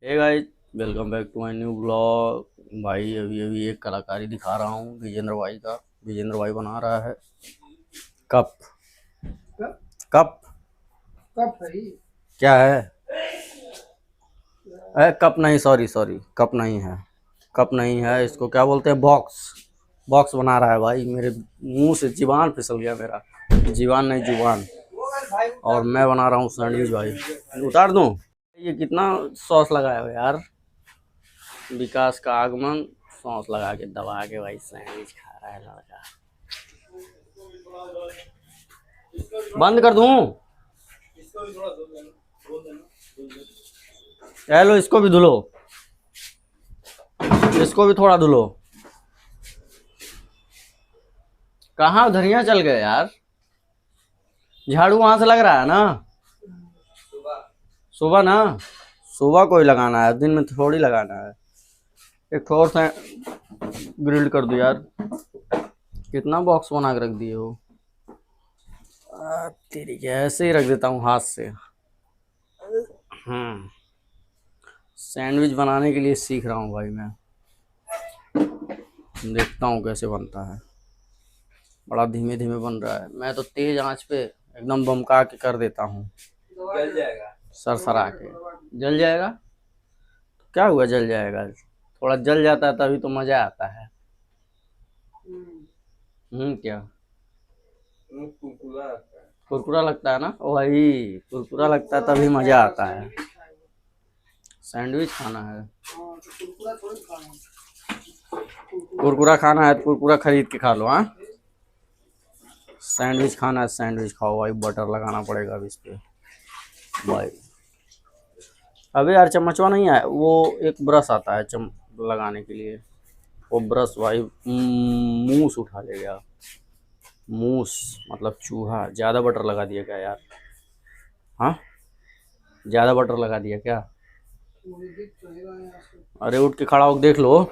Hey guys, welcome back to my new blog. भाई अभी अभी एक कलाकारी दिखा रहा हूँ विजेंद्र भाई का। विजेंद्र भाई बना रहा है कप। कप कप कप है ये। क्या है? कप नहीं, सॉरी सॉरी, कप नहीं है। कप नहीं है, इसको क्या बोलते हैं? बॉक्स। बॉक्स बना रहा है भाई। मेरे मुंह से जीवान फिसल गया मेरा। जीवान नहीं, जुबान। और मैं बना रहा हूँ सैंडविच भाई। उतार दूँ? ये कितना सॉस लगाया हो यार। विकास का आगमन। सॉस लगा के दबा के भाई सैंडविच खा रहा है लड़का। बंद कर दूं? चलो इसको भी धुलो, इसको भी थोड़ा धुलो। कहाँ धनिया चल गए यार? झाड़ू वहां से लग रहा है ना? सुबह ना? सुबह कोई लगाना है, दिन में थोड़ी लगाना है। एक ठोर से ग्रिल्ड कर दो यार। कितना बॉक्स बना के रख दिए हो। तेरी क्या, ऐसे ही रख देता हूँ हाथ से। सैंडविच बनाने के लिए सीख रहा हूँ भाई मैं। देखता हूँ कैसे बनता है। बड़ा धीमे धीमे बन रहा है। मैं तो तेज आंच पे एकदम बमका के कर देता हूँ। जल जाएगा। सरसरा के। जल जाएगा? क्या हुआ जल जाएगा? थोड़ा जल जाता है तभी तो मजा आता है। क्या? कुरकुरा लगता है ना वही। कुरकुरा लगता है तभी मजा आता है। सैंडविच खाना है। कुरकुरा खाना है तो कुरकुरा खरीद के खा लो। हाँ, सैंडविच खाना है, सैंडविच खाओ भाई। बटर लगाना पड़ेगा अब इस पे भाई। अबे यार, चम्मचवा नहीं है वो। एक ब्रश आता है लगाने के लिए। वो ब्रश भाई मूस उठा ले गया। मूस मतलब चूहा। ज़्यादा बटर लगा दिया क्या यार? हाँ, ज़्यादा बटर लगा दिया क्या? अरे उठ के खड़ा होकर देख लो।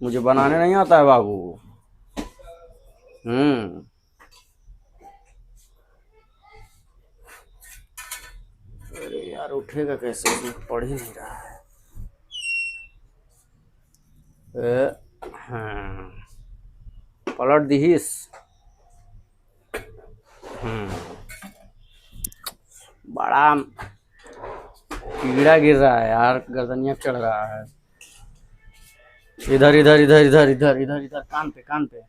मुझे बनाने नहीं आता है बाबू। अरे यार, उठेगा कैसे? इसमें पड़ ही नहीं रहा है। हाँ, पलट दीस। बड़ा कीड़ा गिर रहा है यार, गर्दनिया चढ़ रहा है। इधर इधर इधर इधर इधर इधर इधर, कान पे कान पे।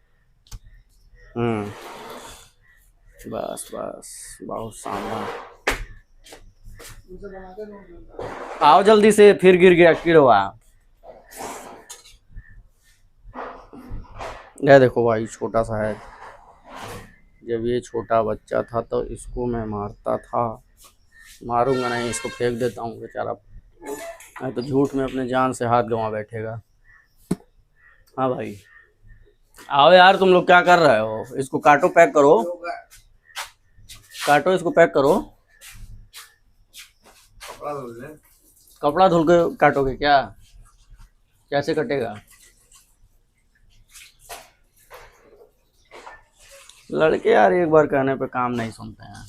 बस बस, बहुत शानदार। आओ जल्दी से, फिर गिर गया कीड़वा। यह देखो भाई, छोटा सा है। जब ये छोटा बच्चा था तो इसको मैं मारता था। मारूंगा नहीं, इसको फेंक देता हूँ बेचारा। मैं तो झूठ में अपने जान से हाथ गंवा बैठेगा। हाँ भाई, आओ यार, तुम लोग क्या कर रहे हो? इसको काटो, पैक करो। काटो, इसको पैक करो। कपड़ा धुल के काटोगे क्या? कैसे कटेगा? लड़के यार एक बार कहने पे काम नहीं सुनते हैं।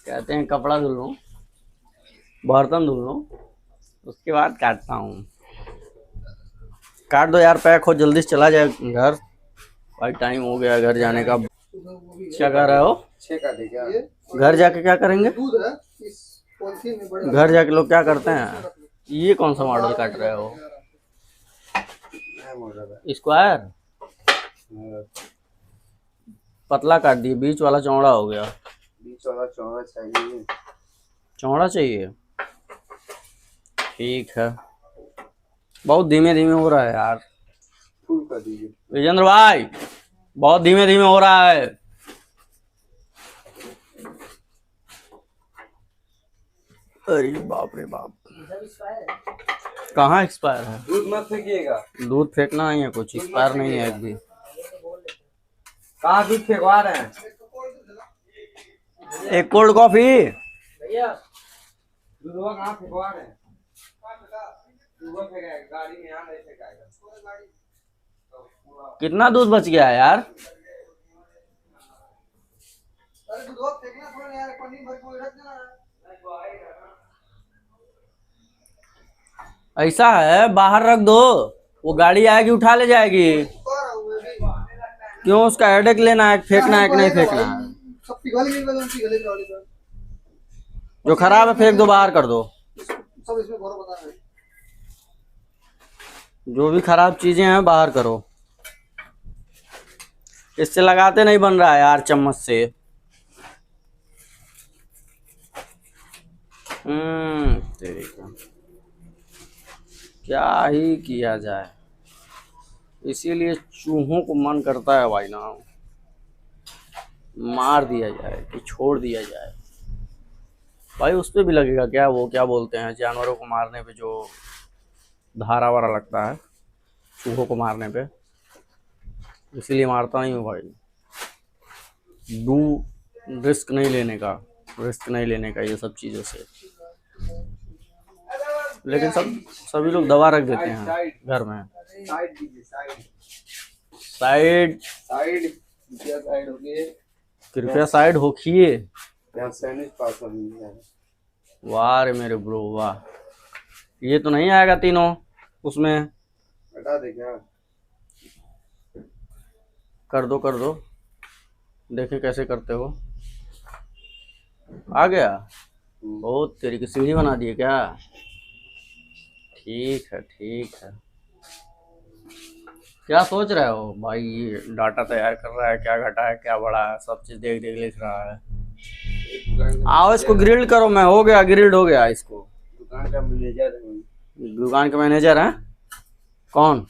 कहते हैं कपड़ा धुल लो, बर्तन धुल लो, उसके बाद काटता हूँ। काट दो यार, पैक हो, जल्दी से चला जाए घर भाई। टाइम हो गया घर जाने का। क्या कर रहे हो? घर जाके क्या करेंगे? घर जाके लोग क्या करते हैं? ये कौन सा मॉडल काट रहे हो? स्क्वायर? पतला काट दिए, बीच वाला चौड़ा हो गया। बीच वाला चौड़ा चाहिए। चौड़ा चाहिए? ठीक है। बहुत धीमे धीमे हो रहा है यार। फुल कर दीजिए विजेंद्र भाई, बहुत धीमे धीमे हो रहा है। अरे बाप रे बाप, कहाँ एक्सपायर है? दूध मत फेंकिएगा। दूध फेंकना नहीं है, कुछ एक्सपायर नहीं है एक भी। कहाँ दूध फेंकवा रहे हैं? एक कोल्ड कॉफी। भैया दूधवा कहाँ फेंकवा रहे हैं? दूधवा फेंकाएगा गाड़ी में, यहाँ नहीं फेंकाएगा। कितना दूध बच गया है यार? अरे दूधवा फेंकना थोड़ा यार, पन्नी भर के रख देना। ऐसा है, बाहर रख दो, वो गाड़ी आएगी उठा ले जाएगी। क्यों, उसका हेडेक लेना है, फेंकना है कि नहीं फेंकना है? जो खराब है फेंक दो, बाहर कर दो। जो भी खराब चीजें हैं बाहर करो। इससे लगाते नहीं बन रहा है यार, चम्मच से। तेरी का क्या ही किया जाए, इसीलिए चूहों को मन करता है भाई ना, मार दिया जाए कि छोड़ दिया जाए। भाई उस पे भी लगेगा क्या, वो क्या बोलते हैं जानवरों को मारने पे जो धारा वारा लगता है, चूहों को मारने पे, इसीलिए मारता नहीं हूँ भाई। रिस्क नहीं लेने का, ये सब चीज़ों से। लेकिन सभी लोग दवा रख देते हैं घर में। साइड कृपया साइड होखिए। वाह रे मेरे ब्रो वाह, ये तो नहीं आएगा तीनों उसमें। हटा दे क्या? कर दो, देखे कैसे करते हो। आ गया। ओ तेरी की सीढ़ी बना दिए क्या? ठीक है। क्या सोच रहे हो भाई? ये डाटा तैयार कर रहा है, क्या घटा है क्या बढ़ा है, सब चीज देख लिख रहा है। आओ इसको ग्रिल्ड करो। मैं हो गया, ग्रिल्ड हो गया इसको। दुकान का मैनेजर है। दुकान का मैनेजर है? कौन?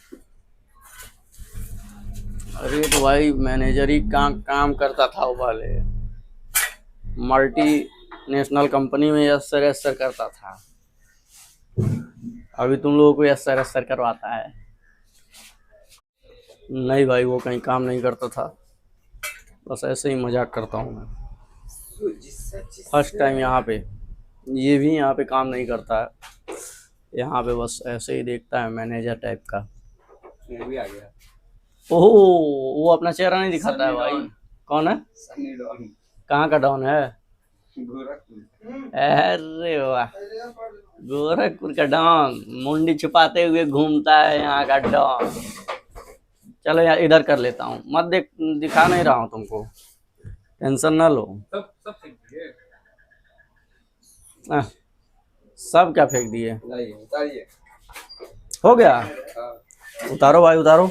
अरे तो भाई मैनेजर ही काम करता था वो वाले मल्टी नेशनल कंपनी में, यस सर करता था। अभी तुम लोगों को यस सर करवाता है? नहीं भाई, वो कहीं काम नहीं करता था, बस ऐसे ही मजाक करता हूँ मैं। फर्स्ट टाइम यहाँ पे, ये भी यहाँ पे काम नहीं करता है, यहाँ पे बस ऐसे ही देखता है, मैनेजर टाइप का। ये भी आ गया। ओह, वो अपना चेहरा नहीं दिखाता है भाई। कौन है? सनी डॉन। कहाँ का डॉन है? गोरखपुर। अरे वाह, गोरखपुर का डॉन, मुंडी छुपाते हुए घूमता है यहाँ का डॉन। चलो यार इधर कर लेता हूँ, मत दिखा नहीं रहा हूँ तुमको, टेंशन ना लो। सब फेंक दिए। सब क्या फेंक दिए? नहीं उतारिए। हो गया? हाँ। उतारो भाई उतारो।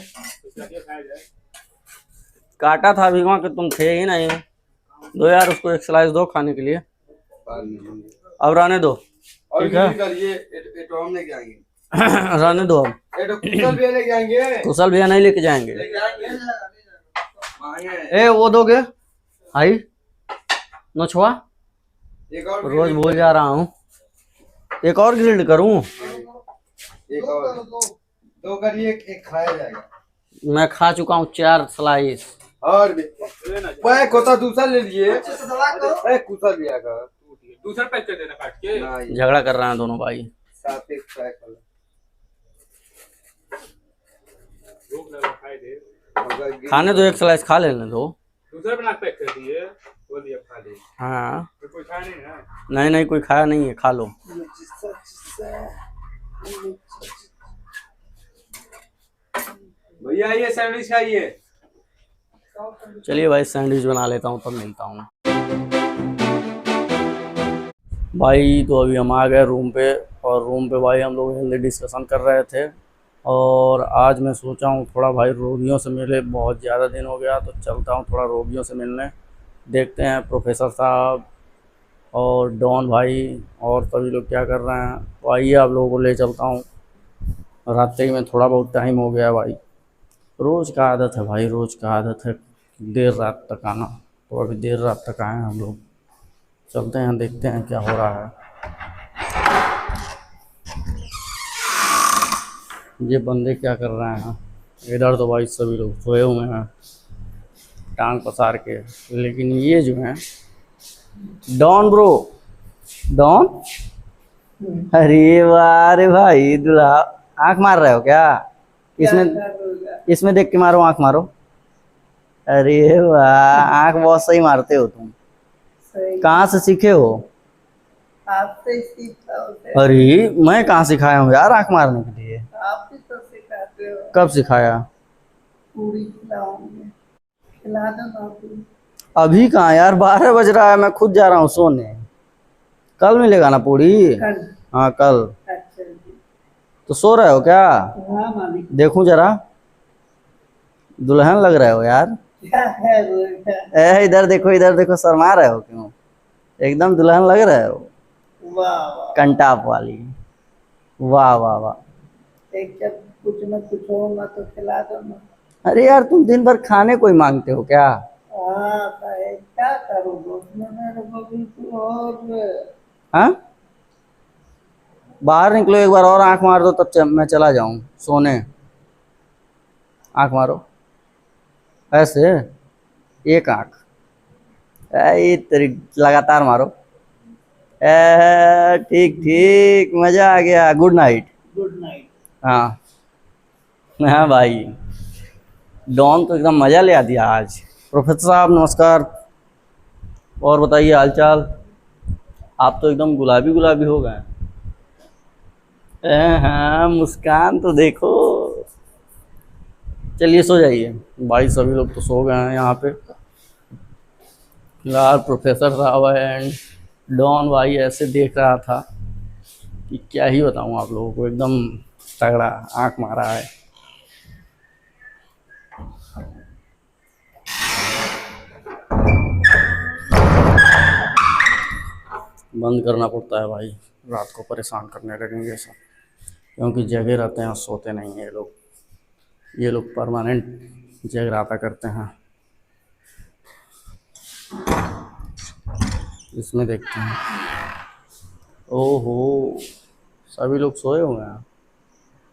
काटा था अभी वहाँ के, तुम थे ही नहीं। दो यार उसको एक स्लाइस दो खाने के लिए। अब रहने दो, ठीक है? ये तो हम लेके आएंगे। रहने दो अब। कुशल भैया लेके आएंगे। कुशल भैया नहीं लेके जाएंगे। ए वो दोगे भाई नोचवा? रोज भूल जा रहा हूँ। एक और ग्रिल्ड करूँ? एक और दो करिए, एक खाया जाएगा। मैं खा चुका हूँ 4 स्लाइस। और भी पैक होता दूसरा ले लिए। कुशल भैया का दूसरा पैक कर देना काट के। झगड़ा कर रहे हैं दोनों भाई। साथ एक पैक वाला। खाने दो, एक स्लाइस खा लेने दो। दूसरा बना पैक कर दिए, वो दिया खा ले। हाँ कोई खाया नहीं है? नहीं कोई खाया नहीं है, खा लो। भैया ये सैंडविच खाइए। चलिए भाई सैंडविच बना लेता हूँ, तब मिलता हूँ भाई। तो अभी हम आ गए रूम पे, और रूम पे भाई हम लोग हेल्दी डिस्कशन कर रहे थे। और आज मैं सोचा हूँ थोड़ा भाई रोगियों से मिले, बहुत ज़्यादा दिन हो गया, तो चलता हूँ थोड़ा रोगियों से मिलने। देखते हैं प्रोफेसर साहब और डॉन भाई और सभी लोग क्या कर रहे हैं। तो आइए आप लोगों को ले चलता हूँ। रात्रि में थोड़ा बहुत टाइम हो गया भाई, रोज़ का आदत है भाई, रोज़ का आदत है देर रात तक आना। तो अभी देर रात तक आए हम लोग, चलते हैं देखते हैं क्या हो रहा है। ये बंदे क्या कर रहे हैं इधर? तो भाई सभी लोग सोए हुए हैं टांग पसार के, लेकिन ये जो है डॉन ब्रो, डॉन, अरे वाह रे भाई दूल्हा, आंख मार रहे हो क्या? इसमें देख के मारो, आंख मारो। अरे वाह, आंख बहुत सही मारते हो तुम। कहाँ से सीखे हो? आपसे सीखा होते, अरे मैं कहाँ सिखाया हूँ यार आंख मारने के लिए? आप भी तो सिखाते हो। कब सिखाया? पूरी खिलाऊंगे, खिला दो ना पूरी। अभी कहाँ यार, 12 बज रहा है, मैं खुद जा रहा हूँ सोने। कल मिलेगा ना पूरी? कल। हाँ कल। अच्छा जी। तो सो रहे हो क्या? हाँ मालिक। देखूं जरा, दुल्हन लग रहे हो यार। क्या है बेटा? इधर देखो, इधर देखो, शर्मा रहे हो क्यों? एकदम दुल्हन लग रहे हो, वाह वाह। कंटाप वाली। वाह वाह वाह। एक जब कुछ न कुछ होगा तो खिला दो ना। अरे यार तुम दिन भर खाने कोई मांगते हो क्या? हाँ साहेब, क्या करूँ दोस्त में मेरे को बिल्कुल। और हाँ, बाहर निकलो एक बार और आंख मार दो, तब मैं चला जाऊं सोने। आंख मारो ऐसे, एक आंख। ये तेरी, लगातार मारो। ठीक ठीक, मजा आ गया। Good night. Good night. हाँ। हाँ भाई, डॉन तो एकदम मजा ले आ दिया आज। प्रोफेसर साहब नमस्कार, और बताइए हालचाल। आप तो एकदम गुलाबी गुलाबी हो गए। हाँ, मुस्कान तो देखो। चलिए सो जाइए भाई, सभी लोग तो सो गए हैं यहाँ पे। फिलहाल प्रोफेसर साहब एंड डॉन भाई ऐसे देख रहा था कि क्या ही बताऊँ आप लोगों को, एकदम तगड़ा आंख मारा है। बंद करना पड़ता है भाई, रात को परेशान करने लगेंगे सब, क्योंकि जगे रहते हैं, सोते नहीं हैं ये लोग। ये लोग परमानेंट जगराता करते हैं। इसमें देखते हैं। ओहो, सभी लोग सोए हुए हैं।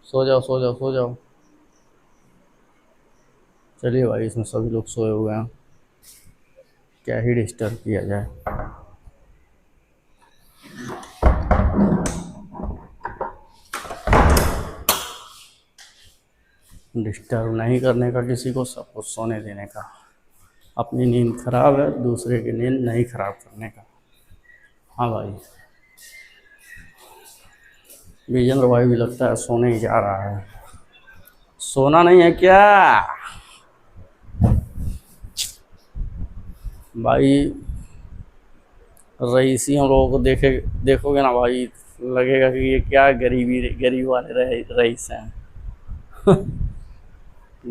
सो जाओ सो जाओ सो जाओ। चलिए भाई, इसमें सभी लोग सोए हुए हैं, क्या ही डिस्टर्ब किया जाए। डिस्टर्ब नहीं करने का किसी को, सबको सोने देने का। अपनी नींद खराब है, दूसरे की नींद नहीं खराब करने का। हाँ भाई, विजेंद्र भाई भी लगता है सोने ही जा रहा है। सोना नहीं है क्या भाई? रईसी हम लोगों को देखोगे ना भाई, लगेगा कि ये क्या गरीब वाले रईस हैं।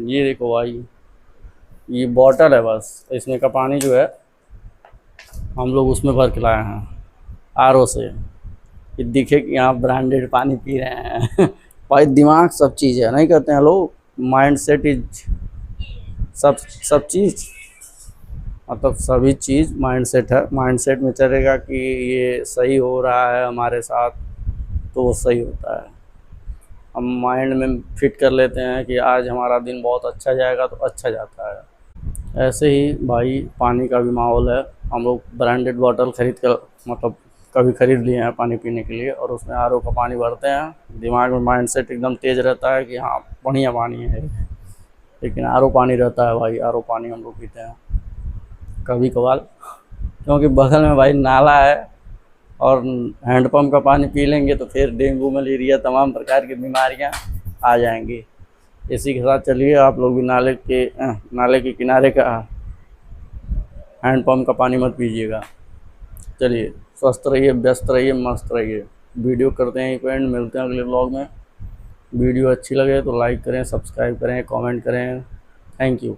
ये देखो भाई, ये बॉटल है बस, इसमें का पानी जो है हम लोग उसमें भर के लाए हैं आरओ से, कि दिखे कि यहाँ ब्रांडेड पानी पी रहे हैं। भाई दिमाग सब चीज़ है, नहीं कहते हैं लोग, माइंड सेट इज सब चीज़, मतलब सभी चीज़ माइंड सेट है। माइंड सेट में चलेगा कि ये सही हो रहा है हमारे साथ, तो वो सही होता है। हम माइंड में फिट कर लेते हैं कि आज हमारा दिन बहुत अच्छा जाएगा, तो अच्छा जाता है। ऐसे ही भाई पानी का भी माहौल है। हम लोग ब्रांडेड बॉटल खरीद कर, मतलब कभी ख़रीद लिए हैं पानी पीने के लिए, और उसमें आरओ का पानी भरते हैं। दिमाग में माइंड सेट एकदम तेज़ रहता है कि हाँ बढ़िया पानी है, लेकिन आरओ पानी रहता है भाई, आरओ पानी हम लोग पीते हैं कभी कभार, क्योंकि बगल में भाई नाला है, और हैंडपम्प का पानी पी लेंगे तो फिर डेंगू मलेरिया तमाम प्रकार की बीमारियां आ जाएंगी। इसी के साथ चलिए आप लोग भी नाले के किनारे का हैंडपम्प का पानी मत पीजिएगा। चलिए, स्वस्थ रहिए, व्यस्त रहिए, मस्त रहिए। वीडियो करते हैं एंड, मिलते हैं अगले ब्लॉग में। वीडियो अच्छी लगे तो लाइक करें, सब्सक्राइब करें, कमेंट करें। Thank you.